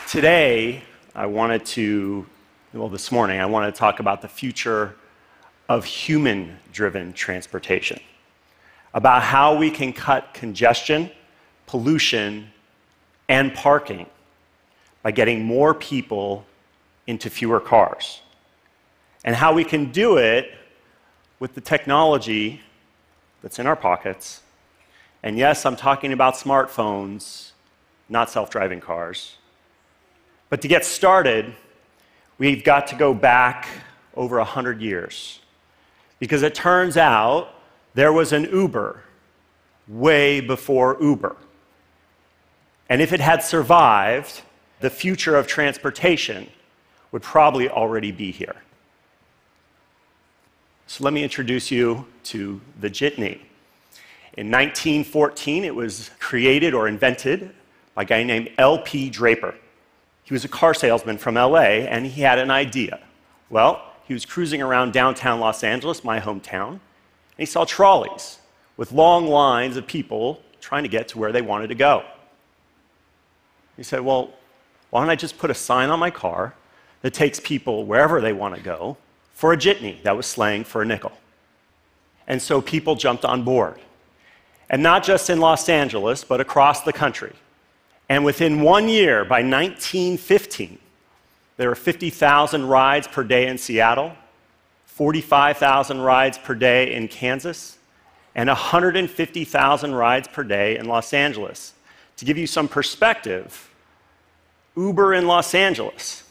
Today, this morning, I wanted to talk about the future of human-driven transportation, about how we can cut congestion, pollution, and parking by getting more people into fewer cars, and how we can do it with the technology that's in our pockets. And yes, I'm talking about smartphones, not self-driving cars. But to get started, we've got to go back over 100 years, because it turns out there was an Uber way before Uber. And if it had survived, the future of transportation would probably already be here. So let me introduce you to the jitney. In 1914, it was created or invented by a guy named L.P. Draper. He was a car salesman from LA, and he had an idea. Well, he was cruising around downtown Los Angeles, my hometown, and he saw trolleys with long lines of people trying to get to where they wanted to go. He said, well, why don't I just put a sign on my car that takes people wherever they want to go for a jitney? That was slang for a nickel. And so people jumped on board. And not just in Los Angeles, but across the country. And within 1 year, by 1915, there were 50,000 rides per day in Seattle, 45,000 rides per day in Kansas, and 150,000 rides per day in Los Angeles. To give you some perspective, Uber in Los Angeles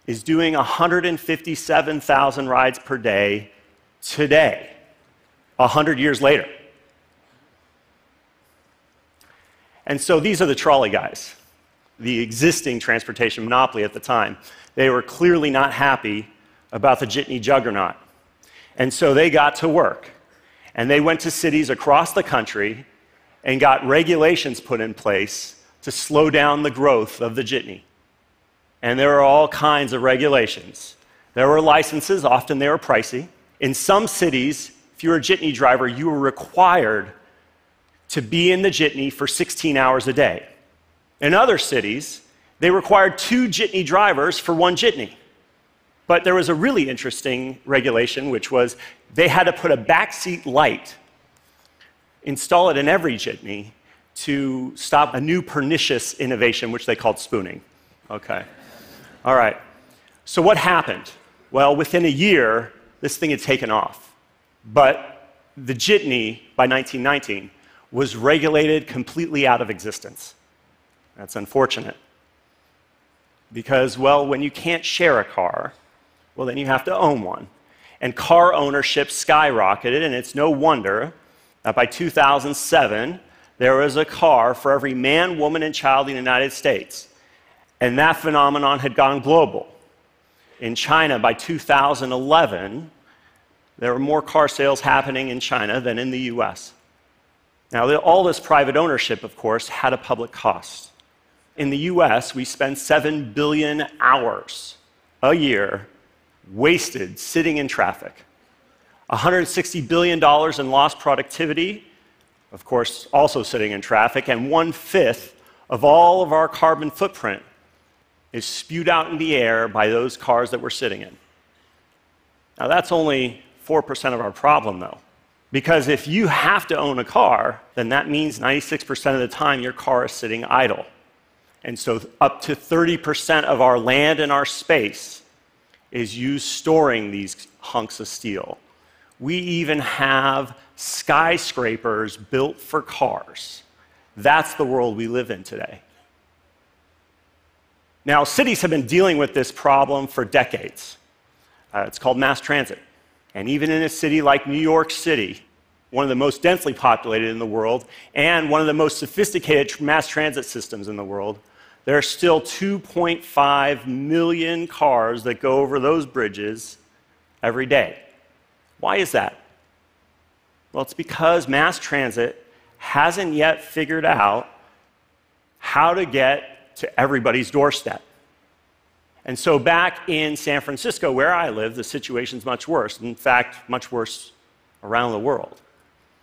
is doing 157,000 rides per day today, 100 years later. And so these are the trolley guys, the existing transportation monopoly at the time. They were clearly not happy about the jitney juggernaut. And so they got to work. And they went to cities across the country and got regulations put in place to slow down the growth of the jitney. And there were all kinds of regulations. There were licenses, often they were pricey. In some cities, if you were a jitney driver, you were required to be in the jitney for 16 hours a day. In other cities, they required 2 jitney drivers for 1 jitney. But there was a really interesting regulation, which was they had to put a backseat light, install it in every jitney to stop a new pernicious innovation, which they called spooning. Okay. All right. So what happened? Well, within a year, this thing had taken off. But the jitney, by 1919, was regulated completely out of existence. That's unfortunate. Because, well, when you can't share a car, well, then you have to own one. And car ownership skyrocketed, and it's no wonder that by 2007, there was a car for every man, woman, and child in the United States. And that phenomenon had gone global. In China, by 2011, there were more car sales happening in China than in the US. Now, all this private ownership, of course, had a public cost. In the US, we spend 7 billion hours a year wasted sitting in traffic. $160 billion in lost productivity, of course, also sitting in traffic, and 1/5 of all of our carbon footprint is spewed out in the air by those cars that we're sitting in. Now, that's only 4% of our problem, though. Because if you have to own a car, then that means 96% of the time your car is sitting idle. And so up to 30% of our land and our space is used storing these hunks of steel. We even have skyscrapers built for cars. That's the world we live in today. Now, cities have been dealing with this problem for decades. It's called mass transit. And even in a city like New York City, one of the most densely populated in the world, and one of the most sophisticated mass transit systems in the world, there are still 2.5 million cars that go over those bridges every day. Why is that? Well, it's because mass transit hasn't yet figured out how to get to everybody's doorstep. And so back in San Francisco, where I live, the situation's much worse. In fact, much worse around the world.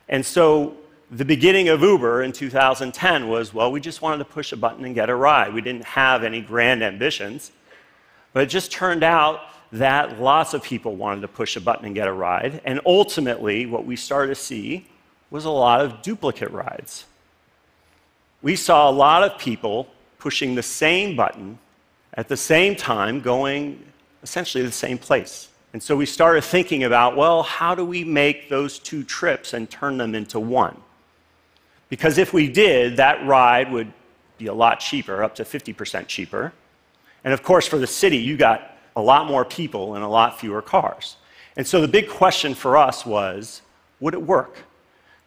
And so the beginning of Uber in 2010 was, well, we just wanted to push a button and get a ride. We didn't have any grand ambitions. But it just turned out that lots of people wanted to push a button and get a ride. And ultimately, what we started to see was a lot of duplicate rides. We saw a lot of people pushing the same button at the same time, going essentially to the same place. And so we started thinking about, well, how do we make those two trips and turn them into one? Because if we did, that ride would be a lot cheaper, up to 50% cheaper. And of course, for the city, you got a lot more people and a lot fewer cars. And so the big question for us was, would it work?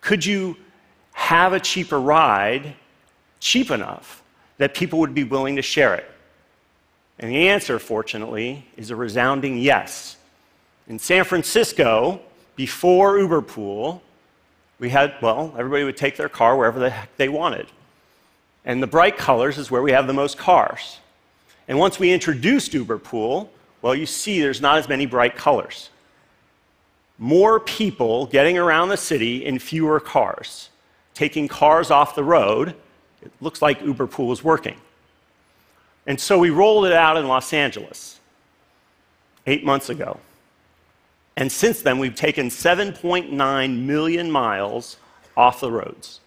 Could you have a cheaper ride, cheap enough, that people would be willing to share it? And the answer, fortunately, is a resounding yes. In San Francisco, before Uber Pool, we had, well, everybody would take their car wherever the heck they wanted. And the bright colors is where we have the most cars. And once we introduced Uber Pool, well, you see there's not as many bright colors. More people getting around the city in fewer cars. Taking cars off the road, it looks like Uber Pool is working. And so we rolled it out in Los Angeles 8 months ago. And since then, we've taken 7.9 million miles off the roads.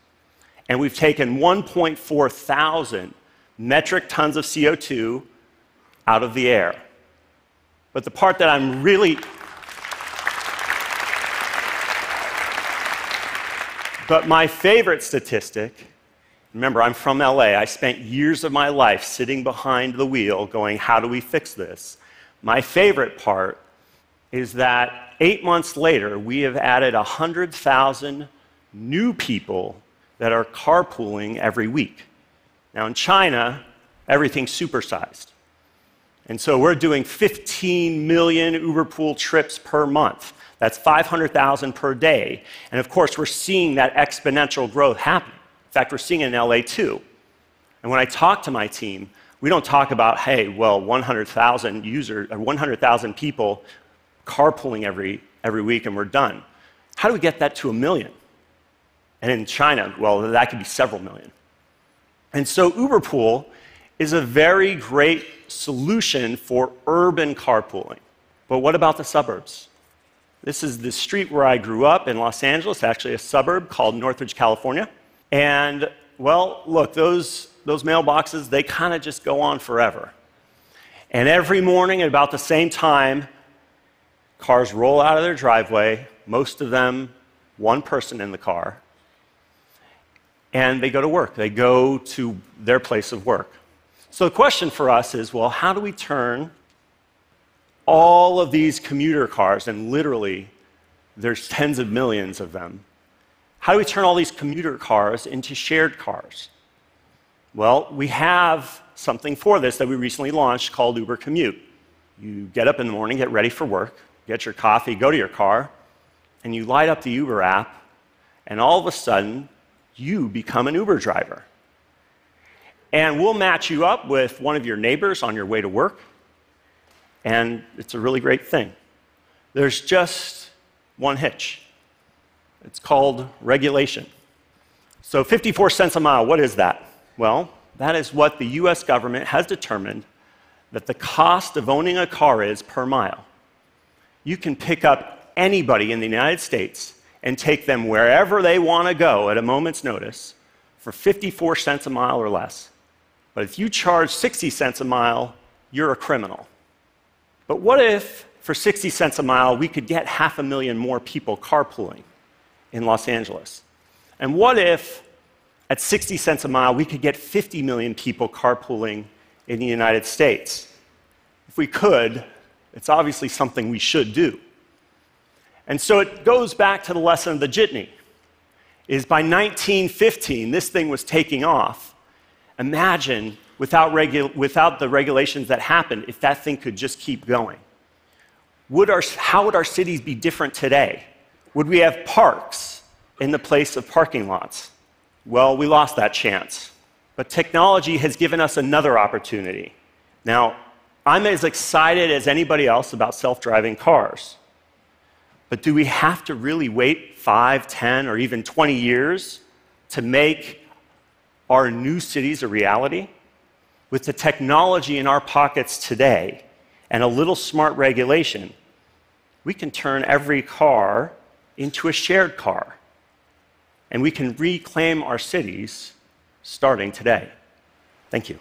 And we've taken 1.4 thousand metric tons of CO2 out of the air. But the part that I'm really... But my favorite statistic, remember, I'm from LA. I spent years of my life sitting behind the wheel going, how do we fix this? My favorite part is that 8 months later, we have added 100,000 new people that are carpooling every week. Now, in China, everything's supersized. And so we're doing 15 million Uber Pool trips per month. That's 500,000 per day. And of course, we're seeing that exponential growth happen. In fact, we're seeing it in LA too. And when I talk to my team, we don't talk about, hey, well, 100,000 users or 100,000 people carpooling every week and we're done. How do we get that to 1 million? And in China, well, that could be several million. And so Uber Pool is a very great solution for urban carpooling. But what about the suburbs? This is the street where I grew up in Los Angeles, actually a suburb called Northridge, California. And, well, look, those mailboxes, they kind of just go on forever. And every morning at about the same time, cars roll out of their driveway, most of them one person in the car, and they go to work. They go to their place of work. So the question for us is, well, how do we turn all of these commuter cars, and literally there's tens of millions of them, how do we turn all these commuter cars into shared cars? Well, we have something for this that we recently launched called Uber Commute. You get up in the morning, get ready for work, get your coffee, go to your car, and you light up the Uber app, and all of a sudden, you become an Uber driver. And we'll match you up with one of your neighbors on your way to work, and it's a really great thing. There's just one hitch. It's called regulation. So 54 cents a mile, what is that? Well, that is what the US government has determined that the cost of owning a car is per mile. You can pick up anybody in the United States and take them wherever they want to go at a moment's notice for 54 cents a mile or less. But if you charge 60 cents a mile, you're a criminal. But what if, for 60 cents a mile, we could get 500,000 more people carpooling in Los Angeles? And what if, at 60 cents a mile, we could get 50 million people carpooling in the United States? If we could, it's obviously something we should do. And so it goes back to the lesson of the jitney, is by 1915, this thing was taking off. Imagine, without the regulations that happened, if that thing could just keep going. How would our cities be different today? Would we have parks in the place of parking lots? Well, we lost that chance. But technology has given us another opportunity. Now, I'm as excited as anybody else about self-driving cars. But do we have to really wait 5, 10, or even 20 years to make our new cities a reality? With the technology in our pockets today and a little smart regulation, we can turn every car into a shared car. And we can reclaim our cities starting today. Thank you.